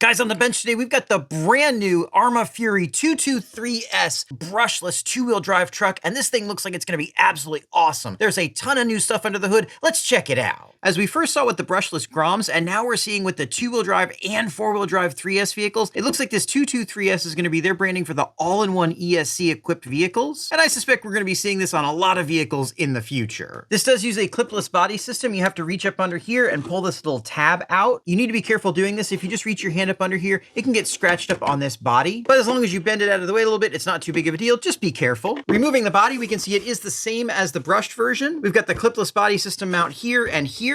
Guys, on the bench today, we've got the brand new Arrma Fury 223s brushless two-wheel drive truck, and this thing looks like it's gonna be absolutely awesome. There's a ton of new stuff under the hood. Let's check it out. As we first saw with the brushless Groms, and now we're seeing with the two-wheel drive and four-wheel drive 3S vehicles, it looks like this 223s is gonna be their branding for the all-in-one ESC-equipped vehicles, and I suspect we're gonna be seeing this on a lot of vehicles in the future. This does use a clipless body system. You have to reach up under here and pull this little tab out. You need to be careful doing this. If you just reach your hand up under here, it can get scratched up on this body, but as long as you bend it out of the way a little bit, it's not too big of a deal. Just be careful. Removing the body, we can see it is the same as the brushed version. We've got the clipless body system mount here and here.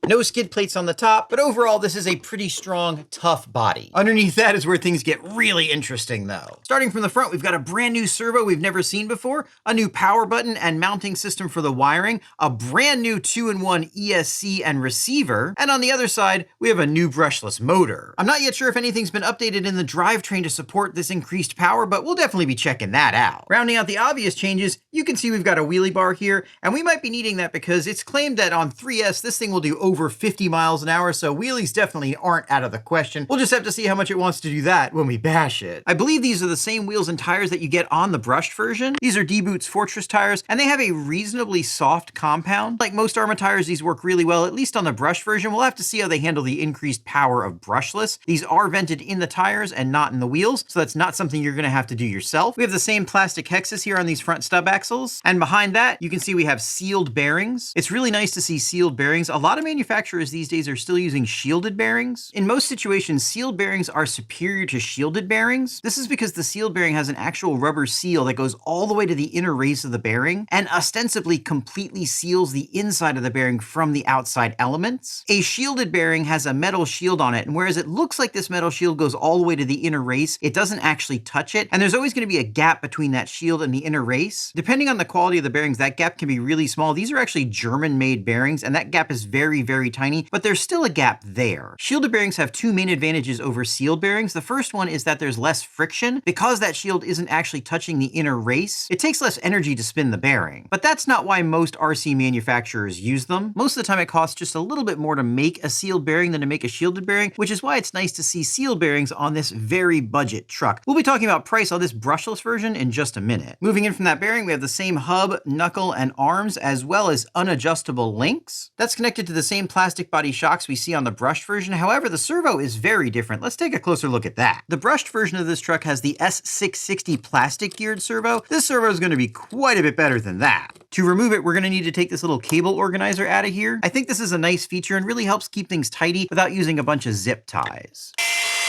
No skid plates on the top, but overall, this is a pretty strong, tough body. Underneath that is where things get really interesting though. Starting from the front, we've got a brand new servo we've never seen before, a new power button and mounting system for the wiring, a brand new 2-in-1 ESC and receiver, and on the other side, we have a new brushless motor. I'm not yet sure if anything's been updated in the drivetrain to support this increased power, but we'll definitely be checking that out. Rounding out the obvious changes, you can see we've got a wheelie bar here, and we might be needing that because it's claimed that on 3S, this thing will do over 50 miles an hour, so wheelies definitely aren't out of the question. We'll just have to see how much it wants to do that when we bash it. I believe these are the same wheels and tires that you get on the brushed version. These are D-Boots Fortress tires, and they have a reasonably soft compound. Like most Arrma tires, these work really well, at least on the brushed version. We'll have to see how they handle the increased power of brushless. These are vented in the tires and not in the wheels, so that's not something you're gonna have to do yourself. We have the same plastic hexes here on these front stub axles, and behind that, you can see we have sealed bearings. It's really nice to see sealed bearings. A lot of manufacturers these days are still using shielded bearings. In most situations, sealed bearings are superior to shielded bearings. This is because the sealed bearing has an actual rubber seal that goes all the way to the inner race of the bearing and ostensibly completely seals the inside of the bearing from the outside elements. A shielded bearing has a metal shield on it, and whereas it looks like this metal shield goes all the way to the inner race, it doesn't actually touch it, and there's always going to be a gap between that shield and the inner race. Depending on the quality of the bearings, that gap can be really small. These are actually German-made bearings, and that gap is very, very tiny, but there's still a gap there. Shielded bearings have two main advantages over sealed bearings. The first one is that there's less friction. Because that shield isn't actually touching the inner race, it takes less energy to spin the bearing. But that's not why most RC manufacturers use them. Most of the time it costs just a little bit more to make a sealed bearing than to make a shielded bearing, which is why it's nice to see sealed bearings on this very budget truck. We'll be talking about price on this brushless version in just a minute. Moving in from that bearing, we have the same hub, knuckle, and arms, as well as unadjustable links. That's connected to the same plastic body shocks we see on the brushed version. However, the servo is very different. Let's take a closer look at that. The brushed version of this truck has the S660 plastic geared servo. This servo is going to be quite a bit better than that. To remove it, we're going to need to take this little cable organizer out of here. I think this is a nice feature and really helps keep things tidy without using a bunch of zip ties.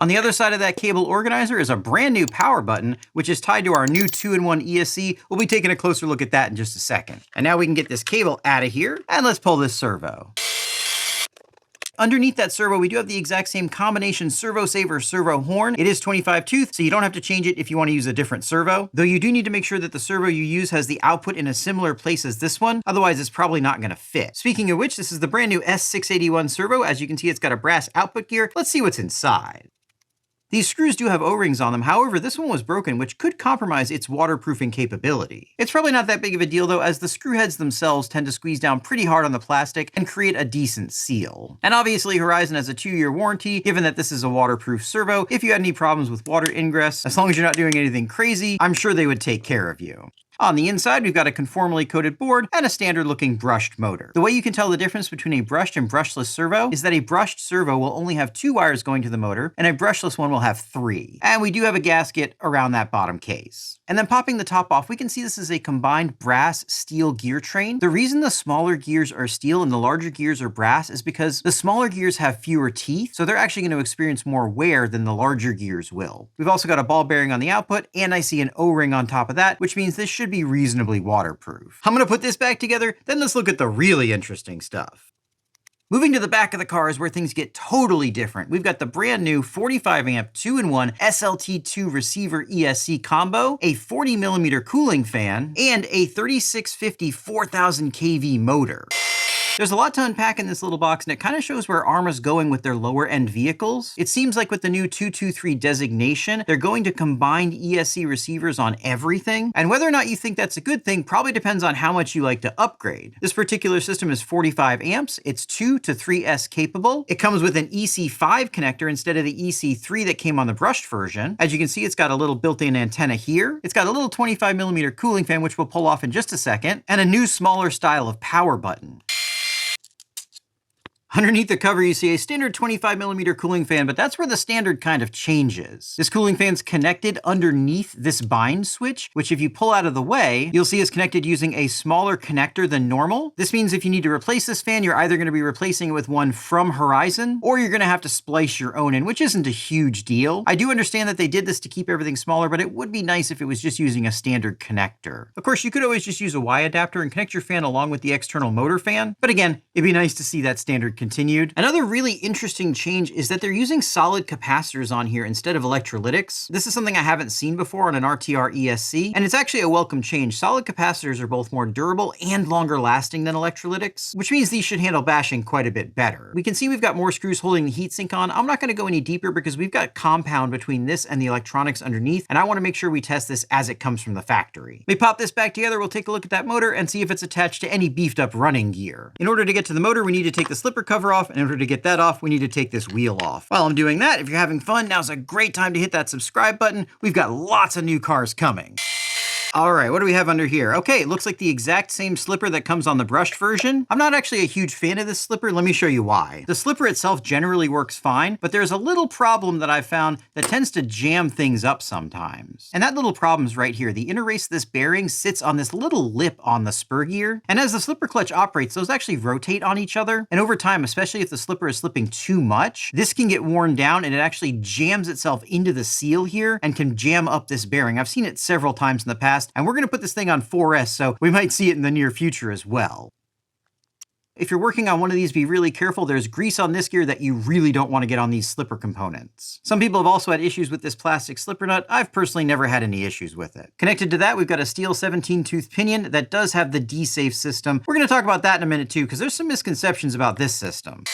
On the other side of that cable organizer is a brand new power button, which is tied to our new 2-in-1 ESC. We'll be taking a closer look at that in just a second. And now we can get this cable out of here, and let's pull this servo. Underneath that servo, we do have the exact same combination servo saver servo horn. It is 25 tooth, so you don't have to change it if you want to use a different servo. Though you do need to make sure that the servo you use has the output in a similar place as this one, otherwise it's probably not going to fit. Speaking of which, this is the brand new S681 servo. As you can see, it's got a brass output gear. Let's see what's inside. These screws do have O-rings on them, however, this one was broken, which could compromise its waterproofing capability. It's probably not that big of a deal though, as the screw heads themselves tend to squeeze down pretty hard on the plastic and create a decent seal. And obviously Horizon has a 2-year warranty, given that this is a waterproof servo. If you had any problems with water ingress, as long as you're not doing anything crazy, I'm sure they would take care of you. On the inside, we've got a conformally coated board and a standard looking brushed motor. The way you can tell the difference between a brushed and brushless servo is that a brushed servo will only have 2 wires going to the motor, and a brushless one will have 3. And we do have a gasket around that bottom case. And then popping the top off, we can see this is a combined brass steel gear train. The reason the smaller gears are steel and the larger gears are brass is because the smaller gears have fewer teeth, so they're actually going to experience more wear than the larger gears will. We've also got a ball bearing on the output, and I see an O-ring on top of that, which means this should be reasonably waterproof. I'm gonna put this back together, then let's look at the really interesting stuff. Moving to the back of the car is where things get totally different. We've got the brand new 45 amp 2-in-1 SLT2 receiver ESC combo, a 40mm cooling fan, and a 3650 4000 kV motor. There's a lot to unpack in this little box, and it kind of shows where Arrma's going with their lower end vehicles. It seems like with the new 223 designation, they're going to combine ESC receivers on everything. And whether or not you think that's a good thing probably depends on how much you like to upgrade. This particular system is 45 amps. It's 2 to 3S capable. It comes with an EC5 connector instead of the EC3 that came on the brushed version. As you can see, it's got a little built-in antenna here. It's got a little 25mm cooling fan, which we'll pull off in just a second, and a new smaller style of power button. Underneath the cover, you see a standard 25mm cooling fan, but that's where the standard kind of changes. This cooling fan's connected underneath this bind switch, which if you pull out of the way, you'll see is connected using a smaller connector than normal. This means if you need to replace this fan, you're either going to be replacing it with one from Horizon, or you're going to have to splice your own in, which isn't a huge deal. I do understand that they did this to keep everything smaller, but it would be nice if it was just using a standard connector. Of course, you could always just use a Y adapter and connect your fan along with the external motor fan, but again, it'd be nice to see that standard continued. Another really interesting change is that they're using solid capacitors on here instead of electrolytics. This is something I haven't seen before on an RTR ESC, and it's actually a welcome change. Solid capacitors are both more durable and longer lasting than electrolytics, which means these should handle bashing quite a bit better. We can see we've got more screws holding the heatsink on. I'm not going to go any deeper because we've got compound between this and the electronics underneath, and I want to make sure we test this as it comes from the factory. We pop this back together, we'll take a look at that motor and see if it's attached to any beefed up running gear. In order to get to the motor, we need to take the slipper cover off. In order to get that off, we need to take this wheel off. While I'm doing that, if you're having fun, now's a great time to hit that subscribe button. We've got lots of new cars coming. All right, what do we have under here? Okay, it looks like the exact same slipper that comes on the brushed version. I'm not actually a huge fan of this slipper. Let me show you why. The slipper itself generally works fine, but there's a little problem that I've found that tends to jam things up sometimes. And that little problem's right here. The inner race of this bearing sits on this little lip on the spur gear. And as the slipper clutch operates, those actually rotate on each other. And over time, especially if the slipper is slipping too much, this can get worn down and it actually jams itself into the seal here and can jam up this bearing. I've seen it several times in the past. And we're going to put this thing on 4S, so we might see it in the near future as well. If you're working on one of these, be really careful. There's grease on this gear that you really don't want to get on these slipper components. Some people have also had issues with this plastic slipper nut. I've personally never had any issues with it. Connected to that, we've got a steel 17-tooth pinion that does have the D-Safe system. We're going to talk about that in a minute too, because there's some misconceptions about this system.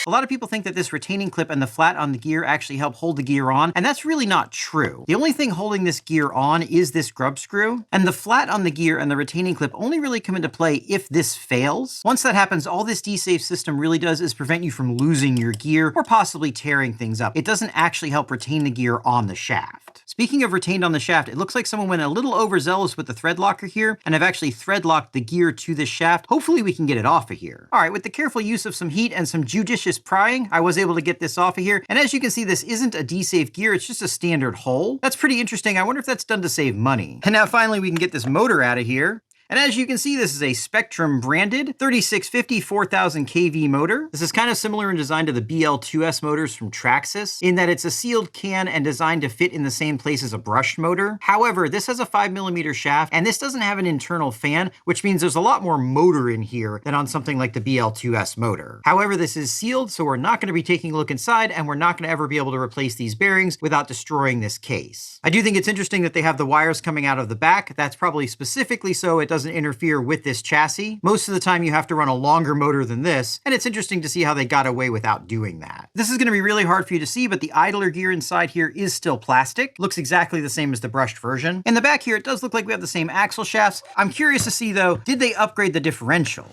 A lot of people think that this retaining clip and the flat on the gear actually help hold the gear on, and that's really not true. The only thing holding this gear on is this grub screw, and the flat on the gear and the retaining clip only really come into play if this fails. Once that happens, all this D-Safe system really does is prevent you from losing your gear or possibly tearing things up. It doesn't actually help retain the gear on the shaft. Speaking of retained on the shaft, it looks like someone went a little overzealous with the thread locker here, and I've actually thread locked the gear to this shaft. Hopefully we can get it off of here. All right, with the careful use of some heat and some judicious prying, I was able to get this off of here. And as you can see, this isn't a D-Safe gear, it's just a standard hole. That's pretty interesting. I wonder if that's done to save money. And now finally we can get this motor out of here. And as you can see, this is a Spectrum branded 3650 4000 kV motor. This is kind of similar in design to the BL2S motors from Traxxas in that it's a sealed can and designed to fit in the same place as a brushed motor. However, this has a 5mm shaft and this doesn't have an internal fan, which means there's a lot more motor in here than on something like the BL2S motor. However, this is sealed, so we're not going to be taking a look inside and we're not going to ever be able to replace these bearings without destroying this case. I do think it's interesting that they have the wires coming out of the back. That's probably specifically so it doesn't interfere with this chassis. Most of the time you have to run a longer motor than this, and it's interesting to see how they got away without doing that. This is going to be really hard for you to see, but the idler gear inside here is still plastic. Looks exactly the same as the brushed version. In the back here, it does look like we have the same axle shafts. I'm curious to see though, did they upgrade the differential?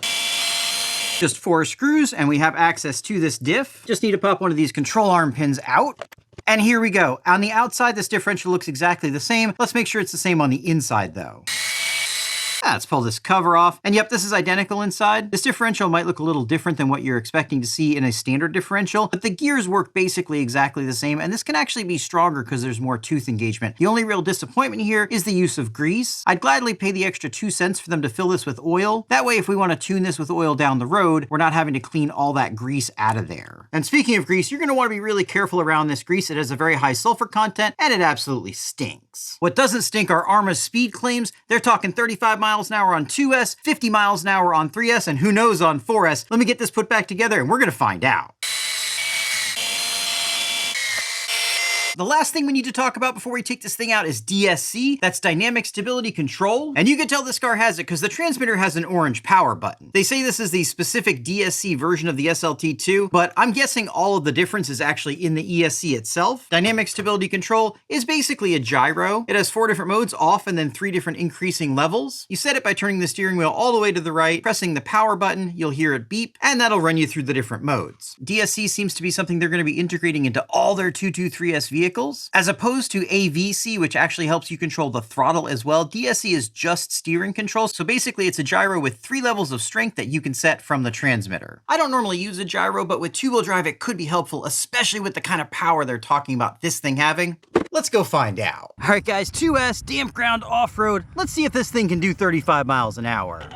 Just 4 screws, and we have access to this diff. Just need to pop one of these control arm pins out. And here we go. On the outside, this differential looks exactly the same. Let's make sure it's the same on the inside though. Let's pull this cover off. And yep, this is identical inside. This differential might look a little different than what you're expecting to see in a standard differential, but the gears work basically exactly the same, and this can actually be stronger because there's more tooth engagement. The only real disappointment here is the use of grease. I'd gladly pay the extra 2 cents for them to fill this with oil. That way, if we want to tune this with oil down the road, we're not having to clean all that grease out of there. And speaking of grease, you're going to want to be really careful around this grease. It has a very high sulfur content, and it absolutely stinks. What doesn't stink are Arrma's speed claims. They're talking 35 miles an hour on 2S, 50 miles an hour on 3S, and who knows on 4S. Let me get this put back together and we're gonna find out. The last thing we need to talk about before we take this thing out is DSC. That's Dynamic Stability Control. And you can tell this car has it because the transmitter has an orange power button. They say this is the specific DSC version of the SLT2, but I'm guessing all of the difference is actually in the ESC itself. Dynamic Stability Control is basically a gyro. It has 4 different modes, off, and then 3 different increasing levels. You set it by turning the steering wheel all the way to the right, pressing the power button, you'll hear it beep, and that'll run you through the different modes. DSC seems to be something they're going to be integrating into all their 223s vehicles. As opposed to AVC, which actually helps you control the throttle as well, DSC is just steering control, so basically it's a gyro with 3 levels of strength that you can set from the transmitter. I don't normally use a gyro, but with two-wheel drive it could be helpful, especially with the kind of power they're talking about this thing having. Let's go find out. All right guys, 2S, damp ground, off-road. Let's see if this thing can do 35 miles an hour.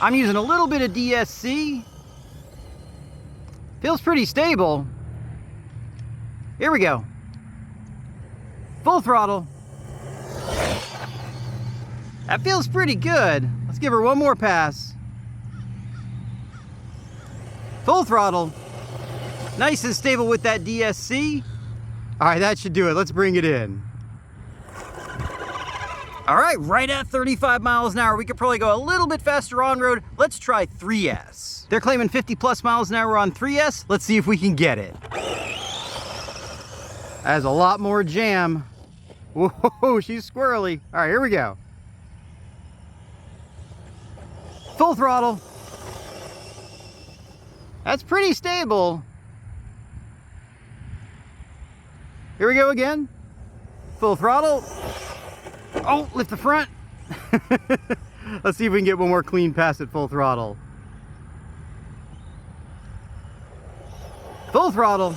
I'm using a little bit of DSC. Feels pretty stable. Here we go. Full throttle. That feels pretty good. Let's give her one more pass. Full throttle. Nice and stable with that DSC. All right, that should do it. Let's bring it in. All right, right at 35 miles an hour. We could probably go a little bit faster on road. Let's try 3S. They're claiming 50 plus miles an hour on 3S. Let's see if we can get it. That has a lot more jam. Whoa, she's squirrely. All right, here we go. Full throttle. That's pretty stable. Here we go again. Full throttle. Oh, lift the front. Let's see if we can get one more clean pass at full throttle. Full throttle.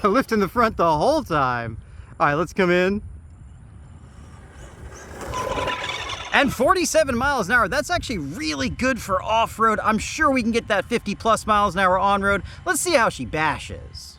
Lifting the front the whole time. All right, let's come in. And 47 miles an hour. That's actually really good for off-road. I'm sure we can get that 50 plus miles an hour on-road. Let's see how she bashes.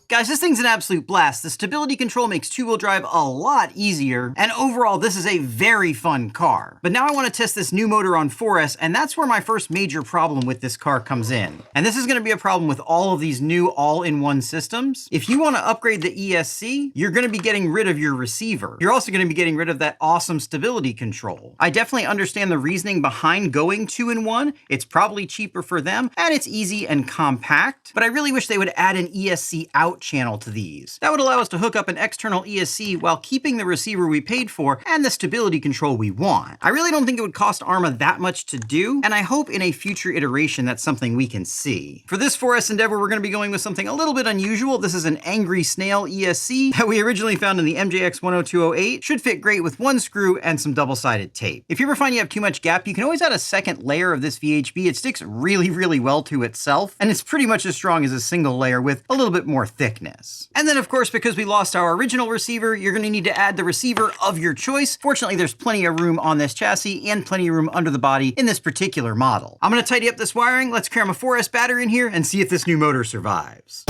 Guys, this thing's an absolute blast. The stability control makes two-wheel drive a lot easier, and overall, this is a very fun car. But now I want to test this new motor on 4S, and that's where my first major problem with this car comes in. And this is going to be a problem with all of these new all-in-one systems. If you want to upgrade the ESC, you're going to be getting rid of your receiver. You're also going to be getting rid of that awesome stability control. I definitely understand the reasoning behind going 2-in-1. It's probably cheaper for them, and it's easy and compact. But I really wish they would add an ESC out channel to these. That would allow us to hook up an external ESC while keeping the receiver we paid for and the stability control we want. I really don't think it would cost Arrma that much to do, and I hope in a future iteration that's something we can see. For this 4S endeavor, we're going to be going with something a little bit unusual. This is an Angry Snail ESC that we originally found in the MJX 10208. Should fit great with one screw and some double-sided tape. If you ever find you have too much gap, you can always add a second layer of this VHB. It sticks really, really well to itself, and it's pretty much as strong as a single layer with a little bit more thickness. thickness. And then of course, because we lost our original receiver, you're gonna need to add the receiver of your choice. Fortunately, there's plenty of room on this chassis and plenty of room under the body in this particular model. I'm gonna tidy up this wiring. Let's cram a 4S battery in here and see if this new motor survives.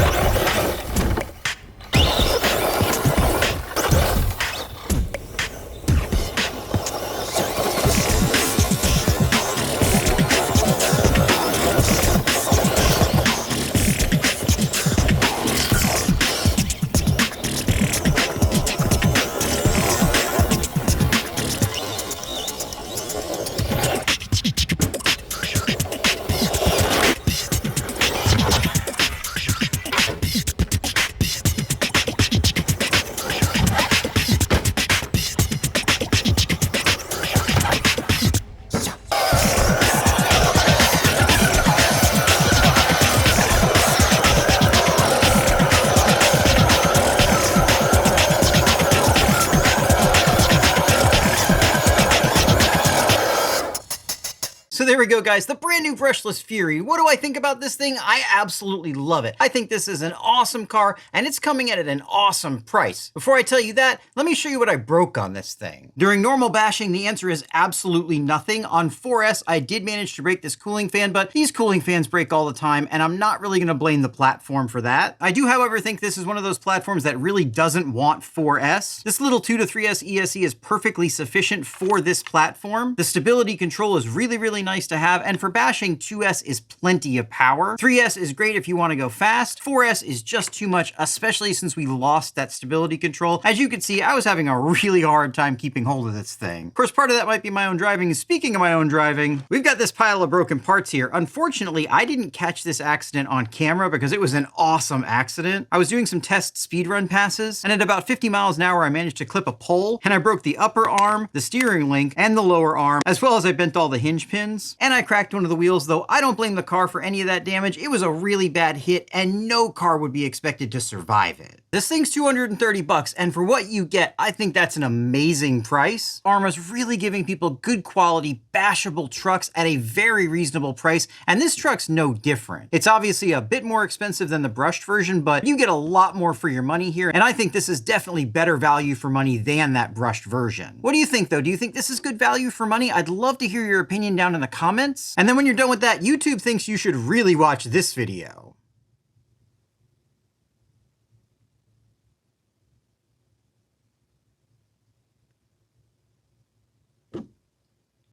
So there we go, guys, the brand new Brushless Fury. What do I think about this thing? I absolutely love it. I think this is an awesome car, and it's coming in at an awesome price. Before I tell you that, let me show you what I broke on this thing. During normal bashing, the answer is absolutely nothing. On 4S, I did manage to break this cooling fan, but these cooling fans break all the time, and I'm not really gonna blame the platform for that. I do, however, think this is one of those platforms that really doesn't want 4S. This little 223s ESC is perfectly sufficient for this platform. The stability control is really nice to have, and for bashing, 2S is plenty of power. 3S is great if you want to go fast. 4S is just too much, especially since we lost that stability control. As you can see, I was having a really hard time keeping hold of this thing. Of course, part of that might be my own driving. Speaking of my own driving, we've got this pile of broken parts here. Unfortunately, I didn't catch this accident on camera because it was an awesome accident. I was doing some test speedrun passes, and at about 50 miles an hour, I managed to clip a pole, and I broke the upper arm, the steering link, and the lower arm, as well as I bent all the hinge pins. And I cracked one of the wheels, though I don't blame the car for any of that damage. It was a really bad hit, and no car would be expected to survive it. This thing's 230 bucks, and for what you get, I think that's an amazing price. Arrma's really giving people good quality, bashable trucks at a very reasonable price, and this truck's no different. It's obviously a bit more expensive than the brushed version, but you get a lot more for your money here, and I think this is definitely better value for money than that brushed version. What do you think, though? Do you think this is good value for money? I'd love to hear your opinion down in the comments. And then when you're done with that, YouTube thinks you should really watch this video.